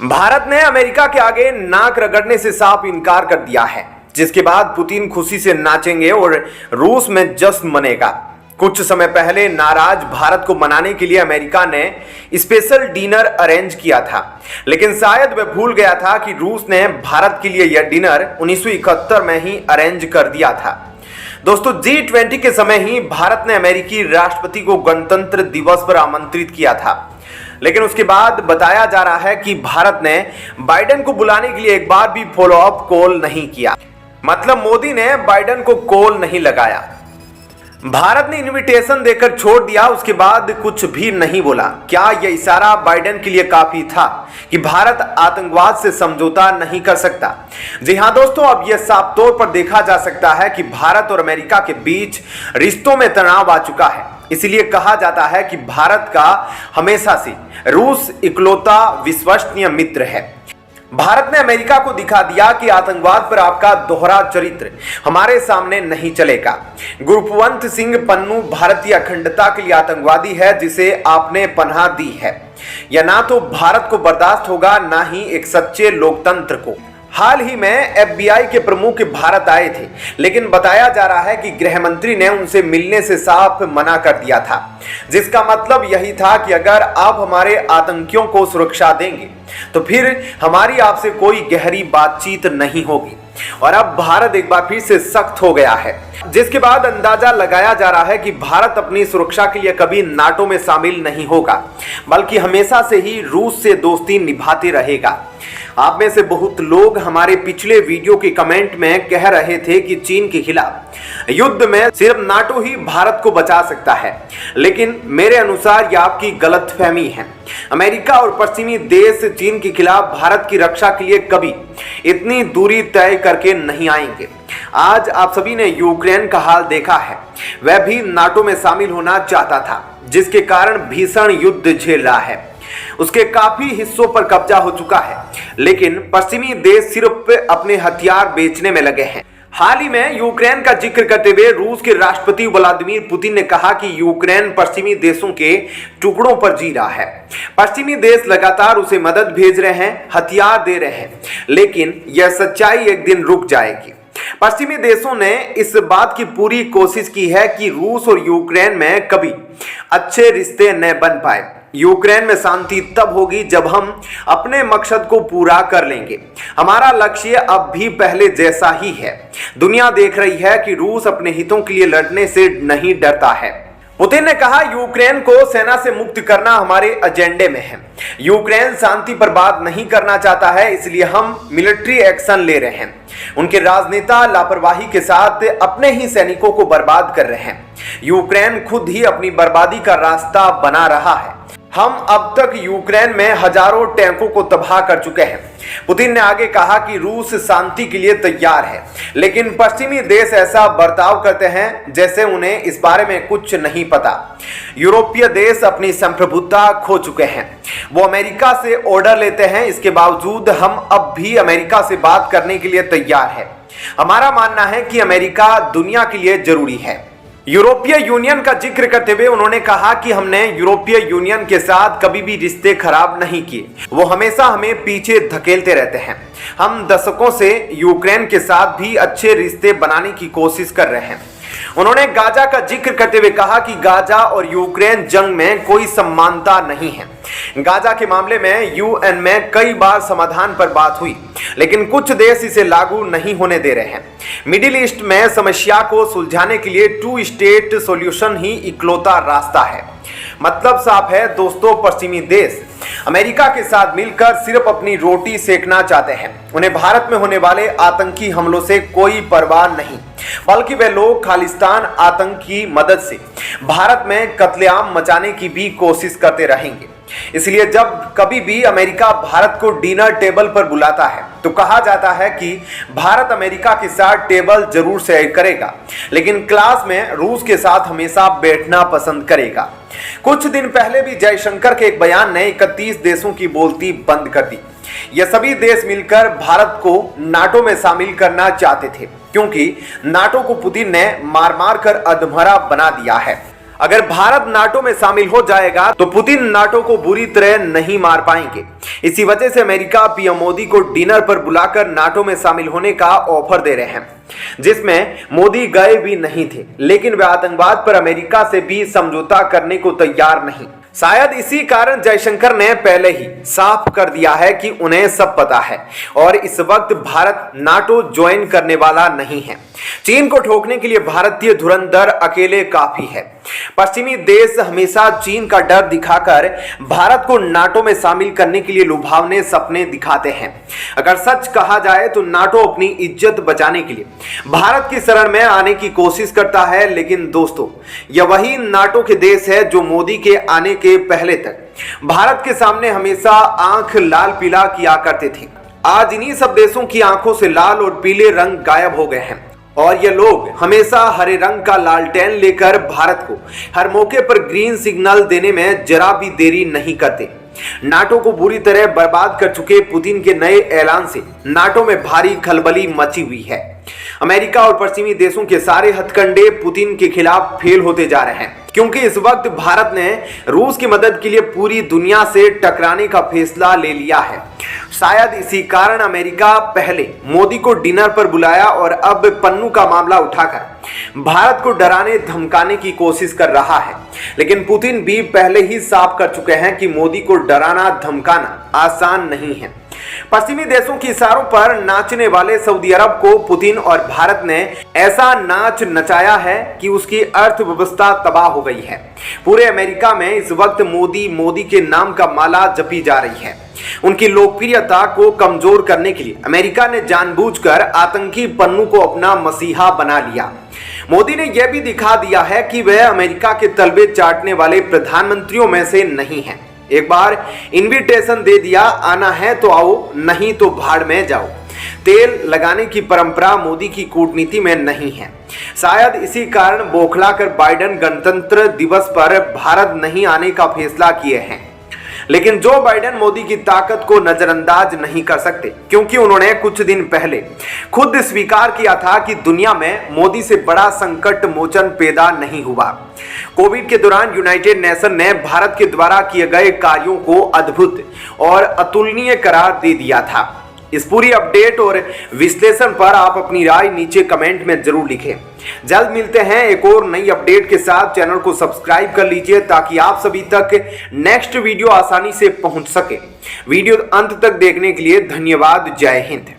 भारत ने अमेरिका के आगे नाक रगड़ने से साफ इनकार कर दिया है, जिसके बाद पुतिन खुशी से नाचेंगे और रूस में जश्न मनेगा। कुछ समय पहले नाराज भारत को मनाने के लिए अमेरिका ने स्पेशल डिनर अरेंज किया था, लेकिन शायद वह भूल गया था कि रूस ने भारत के लिए यह डिनर 1971 में ही अरेंज कर दिया था। दोस्तों, G20 के समय ही भारत ने अमेरिकी राष्ट्रपति को गणतंत्र दिवस पर आमंत्रित किया था, लेकिन उसके बाद बताया जा रहा है कि भारत ने बाइडेन को बुलाने के लिए एक बार भी फॉलो अप कॉल नहीं किया। मतलब मोदी ने बाइडेन को कॉल नहीं लगाया। भारत ने इनविटेशन देकर छोड़ दिया, उसके बाद कुछ भी नहीं बोला। क्या यह इशारा बाइडेन के लिए काफी था कि भारत आतंकवाद से समझौता नहीं कर सकता? जी हां दोस्तों, अब यह साफ तौर पर देखा जा सकता है कि भारत और अमेरिका के बीच रिश्तों में तनाव आ चुका है। इसलिए कहा जाता है कि भारत का हमेशा से रूस इकलौता विश्वसनीय मित्र है। भारत ने अमेरिका को दिखा दिया कि आतंकवाद पर आपका दोहरा चरित्र हमारे सामने नहीं चलेगा। गुरपवंत सिंह पन्नू भारतीय अखंडता के लिए आतंकवादी है जिसे आपने पनाह दी है। यह ना तो भारत को बर्दाश्त होगा, ना ही एक सच्चे लोकतंत्र को। हाल ही में FBI के प्रमुख भारत आए थे, लेकिन बताया जा रहा है कि गृह मंत्री ने उनसे मिलने से साफ मना कर दिया था, जिसका मतलब यही था कि अगर आप हमारे आतंकियों को सुरक्षा देंगे तो फिर हमारी आपसे कोई गहरी बातचीत नहीं होगी। और अब भारत एक बार फिर से सख्त हो गया है, जिसके बाद अंदाजा लगाया जा रहा है कि भारत अपनी सुरक्षा के लिए कभी नाटो में शामिल नहीं होगा, बल्कि हमेशा से ही रूस से दोस्ती निभाते रहेगा। आप में से बहुत लोग हमारे पिछले वीडियो के कमेंट में कह रहे थे कि चीन के खिलाफ युद्ध में सिर्फ नाटो ही भारत को बचा सकता है, लेकिन मेरे अनुसार यह आपकी गलतफहमी है। अमेरिका और पश्चिमी देश चीन के खिलाफ भारत की रक्षा के लिए कभी इतनी दूरी तय करके नहीं आएंगे। आज आप सभी ने यूक्रेन का हाल देखा है, वह भी नाटो में शामिल होना चाहता था, जिसके कारण भीषण युद्ध झेल रहा है। उसके काफी हिस्सों पर कब्जा हो चुका है, लेकिन पश्चिमी देश सिर्फ अपने हथियार बेचने में लगे हैं। हाल ही में यूक्रेन का जिक्र करते हुए रूस के राष्ट्रपति व्लादिमीर पुतिन ने कहा कि यूक्रेन पश्चिमी देशों के टुकड़ों पर जी रहा है। पश्चिमी देश लगातार उसे मदद भेज रहे हैं, हथियार दे रहे हैं, लेकिन यह सच्चाई एक दिन रुक जाएगी। पश्चिमी देशों ने इस बात की पूरी कोशिश की है कि रूस और यूक्रेन में कभी अच्छे रिश्ते न बन पाए। यूक्रेन में शांति तब होगी जब हम अपने मकसद को पूरा कर लेंगे। हमारा लक्ष्य अब भी पहले जैसा ही है। दुनिया देख रही है कि रूस अपने हितों के लिए लड़ने से नहीं डरता है। पुतिन ने कहा, यूक्रेन को सेना से मुक्त करना हमारे एजेंडे में है। यूक्रेन शांति पर बात नहीं करना चाहता है, इसलिए हम मिलिट्री एक्शन ले रहे हैं। उनके राजनेता लापरवाही के साथ अपने ही सैनिकों को बर्बाद कर रहे हैं। यूक्रेन खुद ही अपनी बर्बादी का रास्ता बना रहा है। हम अब तक यूक्रेन में हजारों टैंकों को तबाह कर चुके हैं। पुतिन ने आगे कहा कि रूस शांति के लिए तैयार है, लेकिन पश्चिमी देश ऐसा बर्ताव करते हैं जैसे उन्हें इस बारे में कुछ नहीं पता। यूरोपीय देश अपनी संप्रभुता खो चुके हैं। वो अमेरिका से ऑर्डर लेते हैं, इसके बावजूद हम अब भी अमेरिका से बात करने के लिए तैयार है। हमारा मानना है कि अमेरिका दुनिया के लिए जरूरी है। यूरोपीय यूनियन का जिक्र करते हुए उन्होंने कहा कि हमने यूरोपीय यूनियन के साथ कभी भी रिश्ते खराब नहीं किए। वो हमेशा हमें पीछे धकेलते रहते हैं। हम दशकों से यूक्रेन के साथ भी अच्छे रिश्ते बनाने की कोशिश कर रहे हैं। उन्होंने गाजा का जिक्र करते हुए कहा कि गाजा और यूक्रेन जंग में कोई समानता नहीं है। गाजा के मामले में UN में कई बार समाधान पर बात हुई, लेकिन कुछ देश इसे लागू नहीं होने दे रहे हैं। मिडिल ईस्ट में समस्या को सुलझाने के लिए 2 स्टेट सॉल्यूशन ही इकलौता रास्ता है। मतलब साफ है दोस्तों, पश्चिमी देश अमेरिका के साथ मिलकर सिर्फ अपनी रोटी सेकना चाहते हैं। उन्हें भारत में होने वाले आतंकी हमलों से कोई परवाह नहीं, बल्कि वे लोग खालिस्तान आतंक की मदद से भारत में कत्लेआम मचाने की भी कोशिश करते रहेंगे। इसलिए जब कभी भी अमेरिका भारत को डिनर टेबल पर बुलाता है तो कहा जाता है कि भारत अमेरिका के साथ टेबल जरूर शेयर करेगा, लेकिन क्लास में रूस के साथ हमेशा बैठना पसंद करेगा। कुछ दिन पहले भी जयशंकर के एक बयान ने 31 देशों की बोलती बंद कर दी। ये सभी देश मिलकर भारत को नाटो में शामिल करना चाहते थे, क्योंकि नाटो को पुतिन ने मार मार कर अधमरा बना दिया है। अगर भारत नाटो में शामिल हो जाएगा तो पुतिन नाटो को बुरी तरह नहीं मार पाएंगे। इसी वजह से अमेरिका पीएम मोदी को डिनर पर बुलाकर नाटो में शामिल होने का ऑफर दे रहे हैं, जिसमें मोदी गए भी नहीं थे, लेकिन वे आतंकवाद पर अमेरिका से भी समझौता करने को तैयार नहीं। शायद इसी कारण जयशंकर ने पहले ही साफ कर दिया है कि उन्हें सब पता है और इस वक्त भारत नाटो ज्वाइन करने वाला नहीं है। चीन को ठोकने के लिए भारतीय धुरंधर अकेले काफी है। पश्चिमी देश हमेशा चीन का डर दिखाकर भारत को नाटो में शामिल करने के लिए लुभावने सपने दिखाते हैं। अगर सच कहा जाए तो नाटो अपनी इज्जत बचाने के लिए भारत की शरण में आने की कोशिश करता है, लेकिन दोस्तों यह वही नाटो के देश है जो मोदी के आने के पहले तक भारत के सामने हमेशा आंख लाल पीला किया करते थे। आज इन्हीं सब देशों की आंखों से लाल और पीले रंग गायब हो गए हैं और ये लोग हमेशा हरे रंग का लालटेन लेकर भारत को हर मौके पर ग्रीन सिग्नल देने में जरा भी देरी नहीं करते। नाटो को बुरी तरह बर्बाद कर चुके पुतिन के नए ऐलान से नाटो में भारी खलबली मची हुई है। अमेरिका और पश्चिमी देशों के सारे हथकंडे पुतिन के खिलाफ फेल होते जा रहे हैं, क्योंकि इस वक्त भारत ने रूस की मदद के लिए पूरी दुनिया से टकराने का फैसला ले लिया है। शायद इसी कारण अमेरिका पहले मोदी को डिनर पर बुलाया और अब पन्नू का मामला उठाकर भारत को डराने धमकाने की कोशिश कर रहा है। लेकिन पुतिन भी पहले ही साफ कर चुके हैं कि मोदी को डराना धमकाना आसान नहीं है। पश्चिमी देशों के इशारों पर नाचने वाले सऊदी अरब को पुतिन और भारत ने ऐसा नाच नचाया है कि उसकी अर्थव्यवस्था तबाह हो गई है। पूरे अमेरिका में इस वक्त मोदी मोदी के नाम का माला जपी जा रही है। उनकी लोकप्रियता को कमजोर करने के लिए अमेरिका ने जानबूझकर आतंकी पन्नू को अपना मसीहा बना लिया। मोदी ने यह भी दिखा दिया है कि वह अमेरिका के तलबे चाटने वाले प्रधानमंत्रियों में से नहीं है। एक बार इनविटेशन दे दिया, आना है तो आओ, नहीं तो भाड़ में जाओ। तेल लगाने की परंपरा मोदी की कूटनीति में नहीं है। शायद इसी कारण बौखलाकर बाइडेन गणतंत्र दिवस पर भारत नहीं आने का फैसला किए हैं। लेकिन जो बाइडेन मोदी की ताकत को नजरअंदाज नहीं कर सकते, क्योंकि उन्होंने कुछ दिन पहले खुद स्वीकार किया था कि दुनिया में मोदी से बड़ा संकट मोचन पैदा नहीं हुआ। कोविड के दौरान यूनाइटेड नेशन ने भारत के द्वारा किए गए कार्यों को अद्भुत और अतुलनीय करार दे दिया था। इस पूरी अपडेट और विश्लेषण पर आप अपनी राय नीचे कमेंट में जरूर लिखें। जल्द मिलते हैं एक और नई अपडेट के साथ। चैनल को सब्सक्राइब कर लीजिए ताकि आप सभी तक नेक्स्ट वीडियो आसानी से पहुंच सके। वीडियो अंत तक देखने के लिए धन्यवाद। जय हिंद।